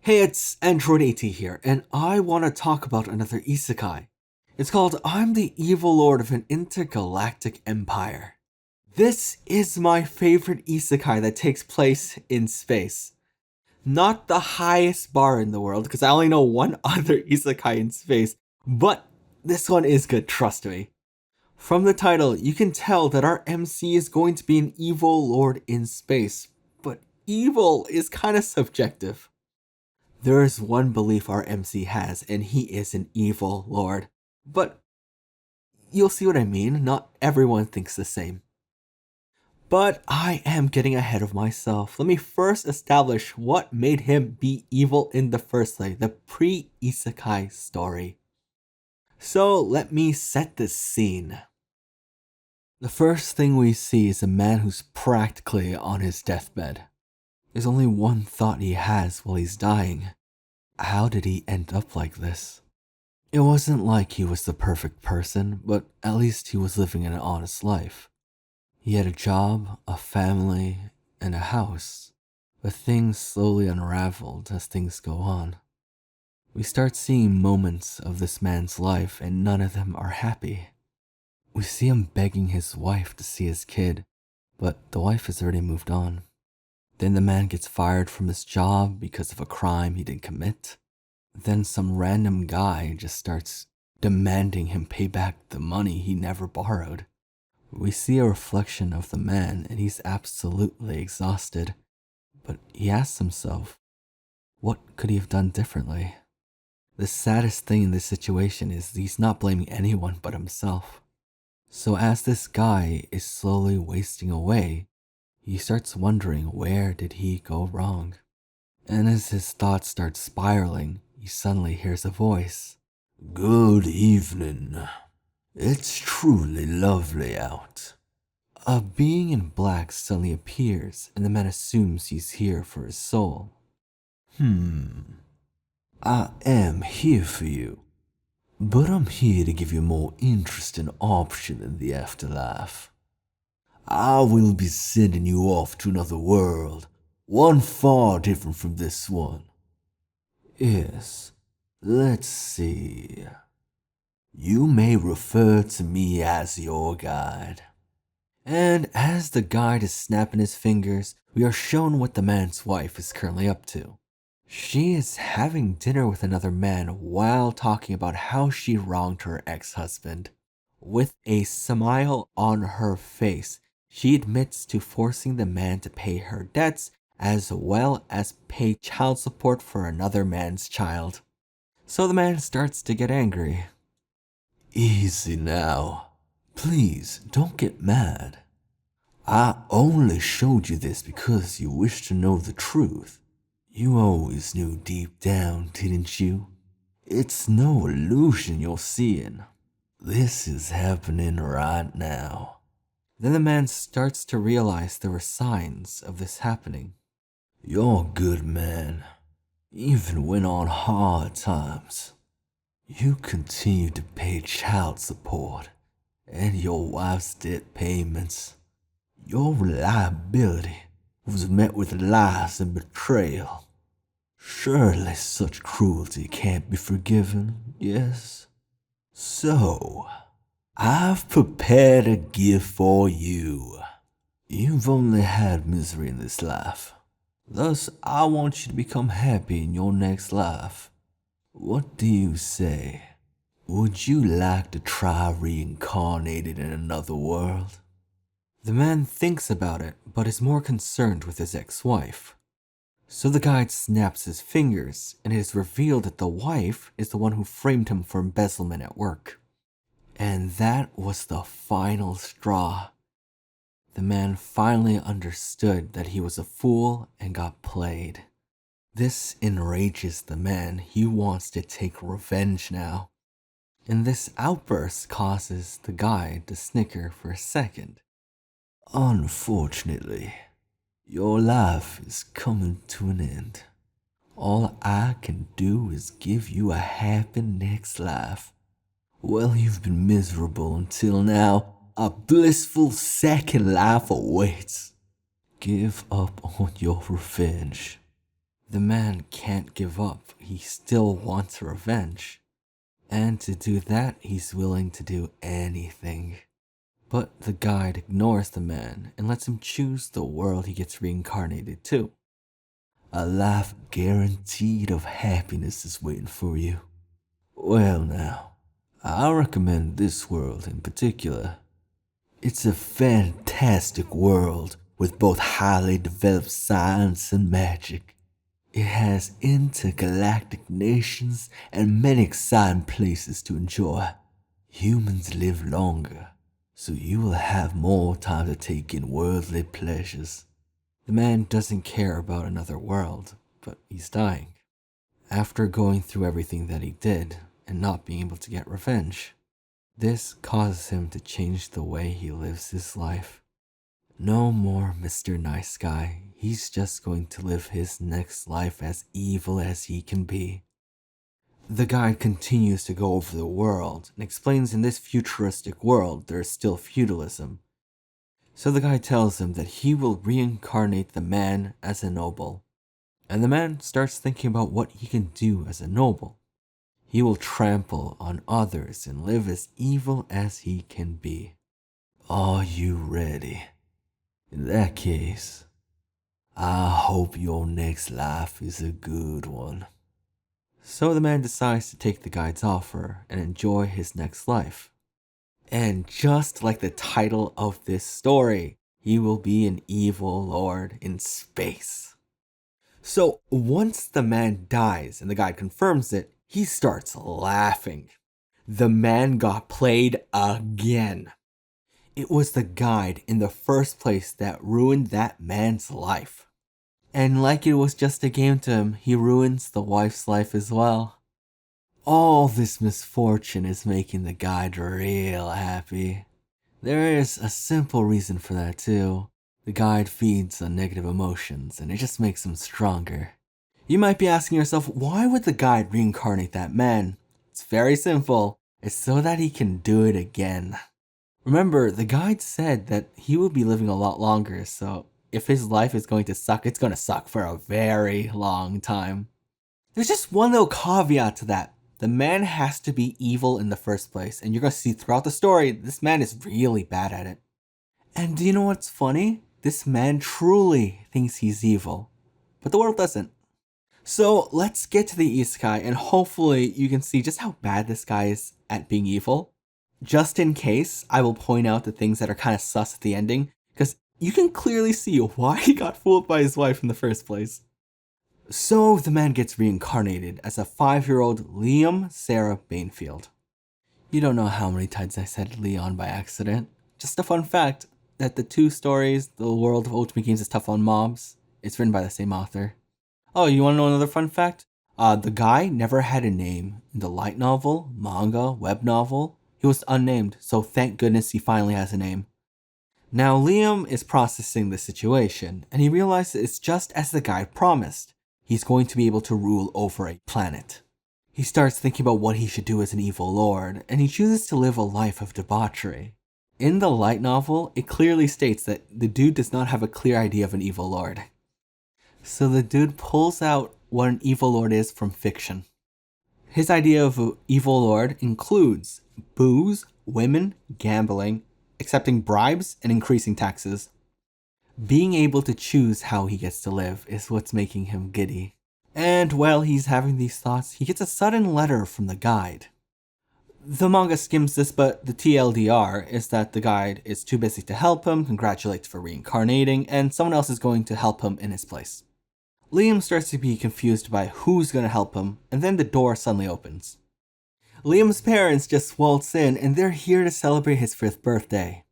Hey, it's Android AT here, and I want to talk about another Isekai. It's called I'm the Evil Lord of an Intergalactic Empire. This is my favorite Isekai that takes place in space. Not the highest bar in the world, because I only know one other Isekai in space, but this one is good, trust me. From the title, you can tell that our MC is going to be an evil lord in space, but evil is kind of subjective. There is one belief our MC has, and he is an evil lord. But you'll see what I mean, not everyone thinks the same. But I am getting ahead of myself. Let me first establish what made him be evil in the first place, the pre-Isekai story. So let me set the scene. The first thing we see is a man who's practically on his deathbed. There's only one thought he has while he's dying. How did he end up like this? It wasn't like he was the perfect person, but at least he was living an honest life. He had a job, a family, and a house, but things slowly unraveled as things go on. We start seeing moments of this man's life and none of them are happy. We see him begging his wife to see his kid, but the wife has already moved on. Then the man gets fired from his job because of a crime he didn't commit. Then some random guy just starts demanding him pay back the money he never borrowed. We see a reflection of the man and he's absolutely exhausted. But he asks himself, what could he have done differently? The saddest thing in this situation is he's not blaming anyone but himself. So as this guy is slowly wasting away, he starts wondering where did he go wrong. And as his thoughts start spiraling, he suddenly hears a voice. Good evening. It's truly lovely out. A being in black suddenly appears and the man assumes he's here for his soul. I am here for you, but I'm here to give you a more interesting option in the afterlife. I will be sending you off to another world, one far different from this one. Yes, let's see. You may refer to me as your guide. And as the guide is snapping his fingers, we are shown what the man's wife is currently up to. She is having dinner with another man while talking about how she wronged her ex-husband. With a smile on her face, she admits to forcing the man to pay her debts as well as pay child support for another man's child. So the man starts to get angry. Easy now. Please don't get mad. I only showed you this because you wish to know the truth. You always knew deep down, didn't you? It's no illusion you're seeing. This is happening right now. Then the man starts to realize there were signs of this happening. You're a good man, even when on hard times. You continue to pay child support and your wife's debt payments. Your reliability was met with lies and betrayal. Surely such cruelty can't be forgiven, yes? So, I've prepared a gift for you. You've only had misery in this life. Thus, I want you to become happy in your next life. What do you say? Would you like to try reincarnated in another world? The man thinks about it, but is more concerned with his ex-wife. So the guide snaps his fingers, and it is revealed that the wife is the one who framed him for embezzlement at work. And that was the final straw. The man finally understood that he was a fool and got played. This enrages the man. He wants to take revenge now. And this outburst causes the guide to snicker for a second. Unfortunately, your life is coming to an end. All I can do is give you a happy next life. Well, you've been miserable until now. A blissful second life awaits. Give up on your revenge. The man can't give up. He still wants revenge. And to do that, he's willing to do anything. But the guide ignores the man and lets him choose the world he gets reincarnated to. A life guaranteed of happiness is waiting for you. Well now, I recommend this world in particular. It's a fantastic world with both highly developed science and magic. It has intergalactic nations and many exciting places to enjoy. Humans live longer, so you will have more time to take in worldly pleasures. The man doesn't care about another world, but he's dying. After going through everything that he did and not being able to get revenge, this causes him to change the way he lives his life. No more Mr. Nice Guy. He's just going to live his next life as evil as he can be. The guide continues to go over the world and explains in this futuristic world there is still feudalism. So the guide tells him that he will reincarnate the man as a noble. And the man starts thinking about what he can do as a noble. He will trample on others and live as evil as he can be. Are you ready? In that case, I hope your next life is a good one. So the man decides to take the guide's offer and enjoy his next life. And just like the title of this story, he will be an evil lord in space. So once the man dies and the guide confirms it, he starts laughing. The man got played again. It was the guide in the first place that ruined that man's life. And like it was just a game to him, he ruins the wife's life as well. All this misfortune is making the guide real happy. There is a simple reason for that too. The guide feeds on negative emotions and it just makes him stronger. You might be asking yourself, why would the guide reincarnate that man? It's very simple. It's so that he can do it again. Remember, the guide said that he will be living a lot longer, so if his life is going to suck, it's going to suck for a very long time. There's just one little caveat to that. The man has to be evil in the first place, and you're going to see throughout the story, this man is really bad at it. And do you know what's funny? This man truly thinks he's evil, but the world doesn't. So let's get to the Isekai, and hopefully you can see just how bad this guy is at being evil. Just in case, I will point out the things that are kind of sus at the ending, because you can clearly see why he got fooled by his wife in the first place. So the man gets reincarnated as a 5-year-old Liam Sarah Banfield. You don't know how many times I said Leon by accident. Just a fun fact that the two stories, The World of Otome Games is Tough on Mobs, it's written by the same author. Oh, you want to know another fun fact? The guy never had a name in the light novel, manga, web novel. He was unnamed, so thank goodness he finally has a name. Now Liam is processing the situation, and he realizes it's just as the guide promised. He's going to be able to rule over a planet. He starts thinking about what he should do as an evil lord, and he chooses to live a life of debauchery. In the light novel, it clearly states that the dude does not have a clear idea of an evil lord. So the dude pulls out what an evil lord is from fiction. His idea of an evil lord includes booze, women, gambling, accepting bribes, and increasing taxes. Being able to choose how he gets to live is what's making him giddy. And while he's having these thoughts, he gets a sudden letter from the guide. The manga skims this, but the TLDR is that the guide is too busy to help him, congratulates for reincarnating, and someone else is going to help him in his place. Liam starts to be confused by who's going to help him, and then the door suddenly opens. Liam's parents just waltz in, and they're here to celebrate his 5th birthday.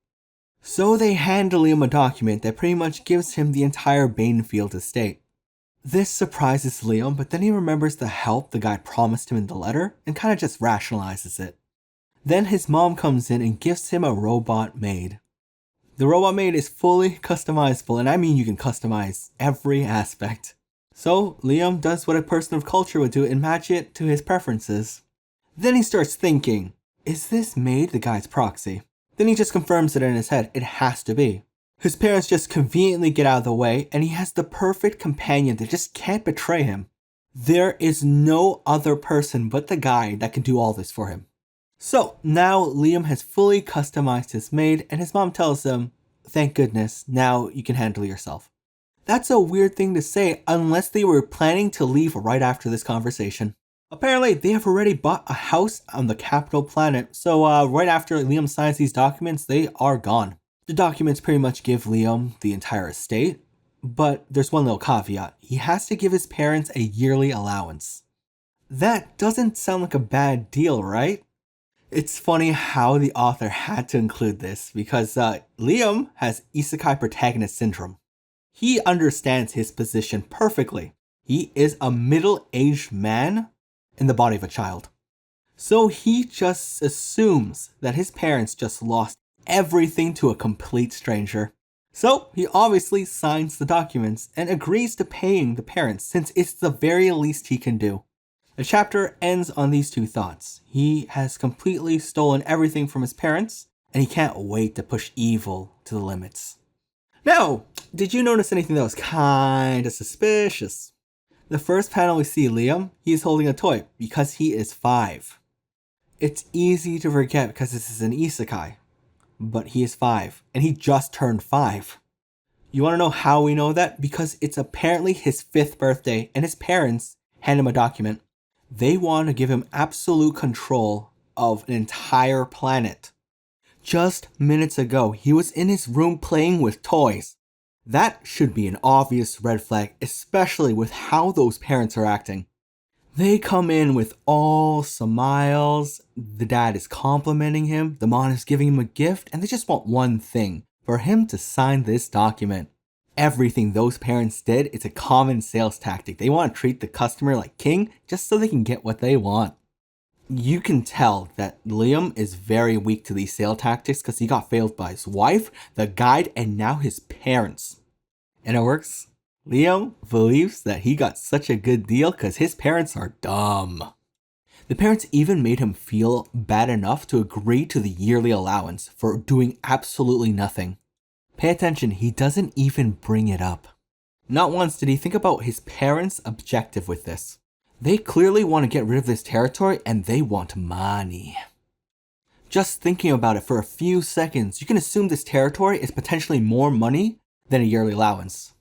So they hand Liam a document that pretty much gives him the entire Banfield estate. This surprises Liam, but then he remembers the help the guy promised him in the letter and kind of just rationalizes it. Then his mom comes in and gives him a robot maid. The robot maid is fully customizable, and I mean you can customize every aspect. So Liam does what a person of culture would do and match it to his preferences. Then he starts thinking, is this maid the guy's proxy? Then he just confirms it in his head, it has to be. His parents just conveniently get out of the way, and he has the perfect companion that just can't betray him. There is no other person but the guy that can do all this for him. So now Liam has fully customized his maid, and his mom tells him, "Thank goodness, now you can handle yourself." That's a weird thing to say unless they were planning to leave right after this conversation. Apparently, they have already bought a house on the capital planet, so right after Liam signs these documents, they are gone. The documents pretty much give Liam the entire estate, but there's one little caveat. He has to give his parents a yearly allowance. That doesn't sound like a bad deal, right? It's funny how the author had to include this because Liam has Isekai protagonist syndrome. He understands his position perfectly. He is a middle-aged man in the body of a child. So he just assumes that his parents just lost everything to a complete stranger. So he obviously signs the documents and agrees to paying the parents since it's the very least he can do. The chapter ends on these two thoughts. He has completely stolen everything from his parents, and he can't wait to push evil to the limits. Now, did you notice anything that was kinda suspicious? The first panel we see Liam, he is holding a toy because he is 5. It's easy to forget because this is an isekai, but he is 5, and he just turned 5. You want to know how we know that? Because it's apparently his 5th birthday, and his parents hand him a document. They want to give him absolute control of an entire planet. Just minutes ago, he was in his room playing with toys. That should be an obvious red flag, especially with how those parents are acting. They come in with all smiles, the dad is complimenting him, the mom is giving him a gift, and they just want one thing, for him to sign this document. Everything those parents did is a common sales tactic. They want to treat the customer like king just so they can get what they want. You can tell that Liam is very weak to these sale tactics because he got failed by his wife, the guide, and now his parents. And it works. Liam believes that he got such a good deal because his parents are dumb. The parents even made him feel bad enough to agree to the yearly allowance for doing absolutely nothing. Pay attention, he doesn't even bring it up. Not once did he think about his parents' objective with this. They clearly want to get rid of this territory and they want money. Just thinking about it for a few seconds, you can assume this territory is potentially more money than a yearly allowance.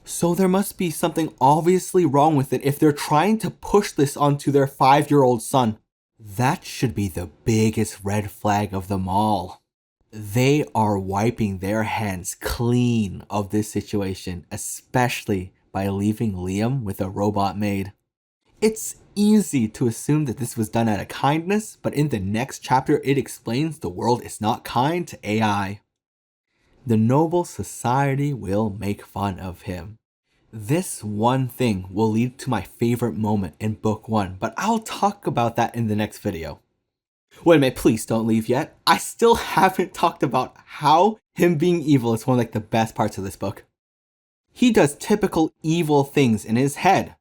So there must be something obviously wrong with it if they're trying to push this onto their 5-year-old son. That should be the biggest red flag of them all. They are wiping their hands clean of this situation, especially by leaving Liam with a robot maid. It's easy to assume that this was done out of kindness, but in the next chapter it explains the world is not kind to AI. The noble society will make fun of him. This one thing will lead to my favorite moment in book 1, but I'll talk about that in the next video. Wait a minute, please don't leave yet. I still haven't talked about how him being evil is one of the best parts of this book. He does typical evil things in his head,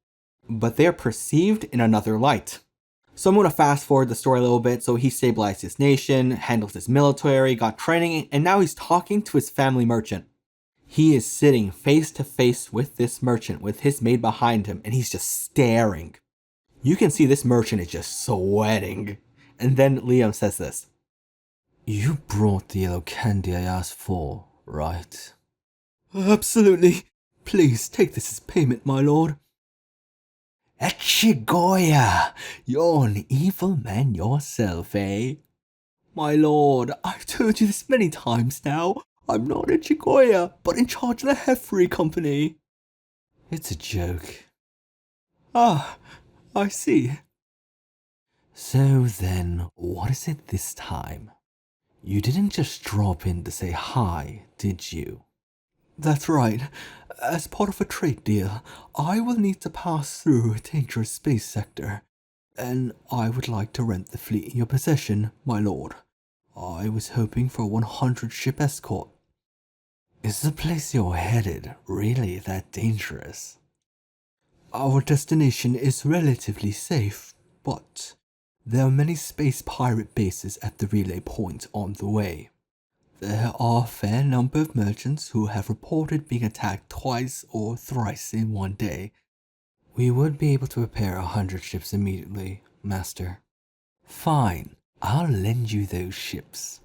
but they're perceived in another light. So I'm going to fast forward the story a little bit. So he stabilized his nation, handled his military, got training, and now he's talking to his family merchant. He is sitting face to face with this merchant with his maid behind him, and he's just staring. You can see this merchant is just sweating. And then Liam says this. You brought the yellow candy I asked for, right? Absolutely. Please take this as payment, my lord. Echigoya, you're an evil man yourself, eh? My lord, I've told you this many times now. I'm not Ichigoya, but in charge of the Hefri Company. It's a joke. Ah, I see. So then, what is it this time? You didn't just drop in to say hi, did you? That's right. As part of a trade deal, I will need to pass through a dangerous space sector, and I would like to rent the fleet in your possession, my lord. I was hoping for a 100-ship escort. Is the place you're headed really that dangerous? Our destination is relatively safe, but there are many space pirate bases at the relay point on the way. There are a fair number of merchants who have reported being attacked twice or thrice in one day. We would be able to repair 100 ships immediately, Master. Fine, I'll lend you those ships.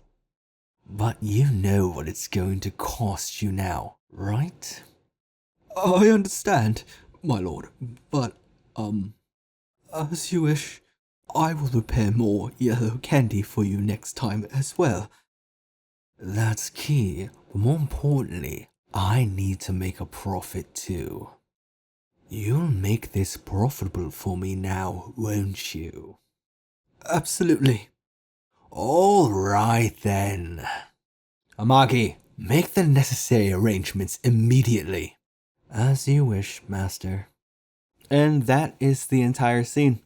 But you know what it's going to cost you now, right? I understand, my lord, but, as you wish, I will prepare more yellow candy for you next time as well. That's key, but more importantly, I need to make a profit too. You'll make this profitable for me now, won't you? Absolutely. All right then. Amagi, make the necessary arrangements immediately. As you wish, Master. And that is the entire scene.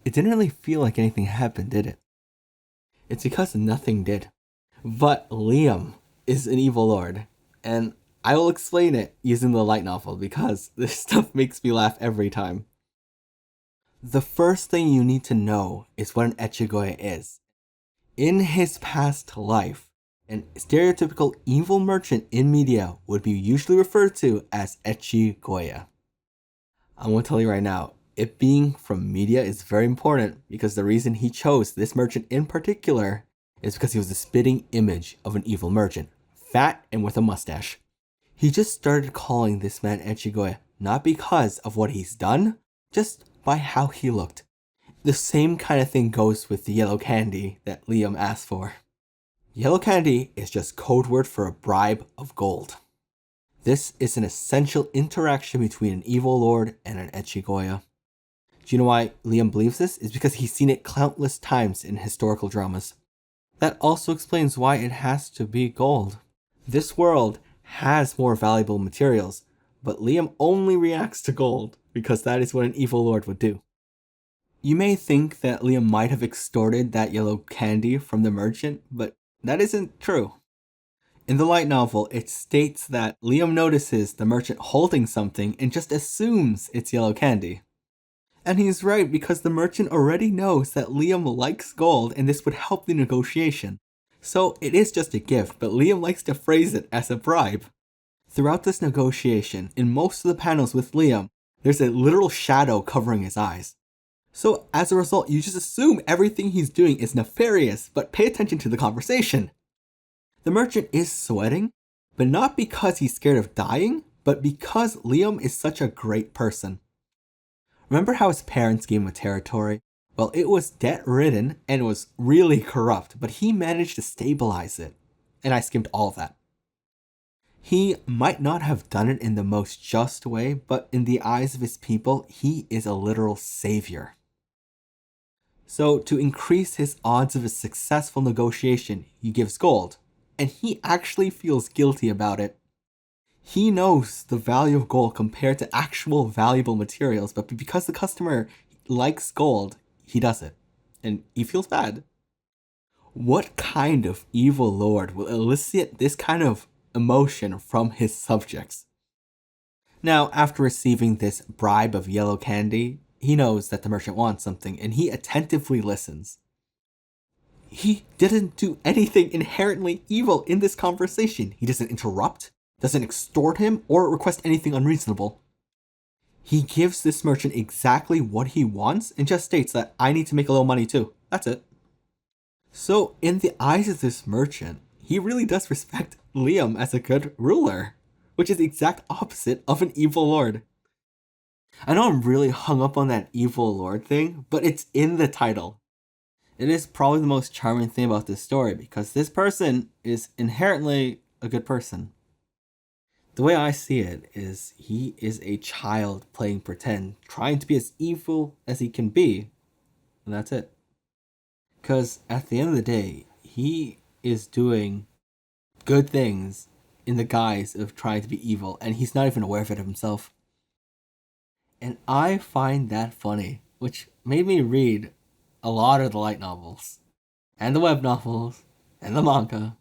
It didn't really feel like anything happened, did it? It's because nothing did. But Liam is an evil lord, and I will explain it using the light novel because this stuff makes me laugh every time. The first thing you need to know is what an Echigoya is. In his past life, an stereotypical evil merchant in media would be usually referred to as Echigoya. I'm going to tell you right now, it being from media is very important because the reason he chose this merchant in particular is because he was the spitting image of an evil merchant, fat and with a mustache. He just started calling this man Echigoya not because of what he's done, just by how he looked. The same kind of thing goes with the yellow candy that Liam asked for. Yellow candy is just code word for a bribe of gold. This is an essential interaction between an evil lord and an Echigoya. Do you know why Liam believes this? It's because he's seen it countless times in historical dramas. That also explains why it has to be gold. This world has more valuable materials, but Liam only reacts to gold because that is what an evil lord would do. You may think that Liam might have extorted that yellow candy from the merchant, but that isn't true. In the light novel, it states that Liam notices the merchant holding something and just assumes it's yellow candy. And he's right because the merchant already knows that Liam likes gold and this would help the negotiation. So it is just a gift, but Liam likes to phrase it as a bribe. Throughout this negotiation, in most of the panels with Liam, there's a literal shadow covering his eyes. So as a result, you just assume everything he's doing is nefarious, but pay attention to the conversation. The merchant is sweating, but not because he's scared of dying, but because Liam is such a great person. Remember how his parents gave him a territory? Well, it was debt-ridden and was really corrupt, but he managed to stabilize it. And I skimmed all of that. He might not have done it in the most just way, but in the eyes of his people, he is a literal savior. So to increase his odds of a successful negotiation, he gives gold. And he actually feels guilty about it. He knows the value of gold compared to actual valuable materials, but because the customer likes gold, he does it. And he feels bad. What kind of evil lord will elicit this kind of emotion from his subjects? Now, after receiving this bribe of yellow candy, he knows that the merchant wants something, and he attentively listens. He didn't do anything inherently evil in this conversation. He doesn't interrupt, doesn't extort him, or request anything unreasonable. He gives this merchant exactly what he wants and just states that I need to make a little money too. That's it. So in the eyes of this merchant, he really does respect Liam as a good ruler, which is the exact opposite of an evil lord. I know I'm really hung up on that evil lord thing, but it's in the title. It is probably the most charming thing about this story because this person is inherently a good person. The way I see it is he is a child playing pretend, trying to be as evil as he can be, and that's it. Because at the end of the day, he is doing good things in the guise of trying to be evil, and he's not even aware of it himself. And I find that funny, which made me read a lot of the light novels, and the web novels, and the manga.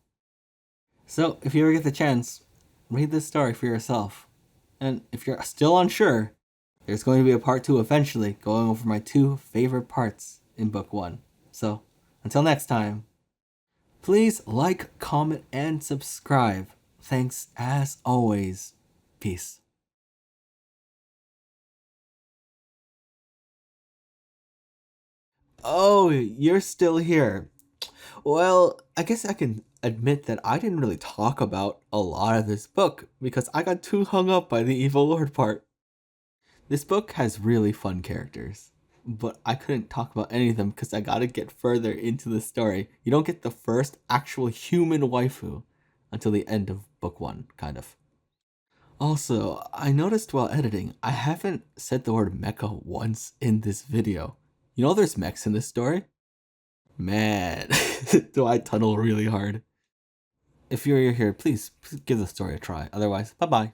So if you ever get the chance, read this story for yourself. And if you're still unsure, there's going to be a part 2 eventually, going over my 2 favorite parts in book 1. So until next time, Please like, comment, and subscribe. Thanks as always. Peace. Oh, you're still here. Well, I guess I can admit that I didn't really talk about a lot of this book because I got too hung up by the evil lord part. This book has really fun characters, but I couldn't talk about any of them because I gotta get further into the story. You don't get the first actual human waifu until the end of book 1, kind of. Also, I noticed while editing, I haven't said the word mecha once in this video. You know there's mechs in this story? Man, do I tunnel really hard. If you're here, please give the story a try. Otherwise, bye-bye.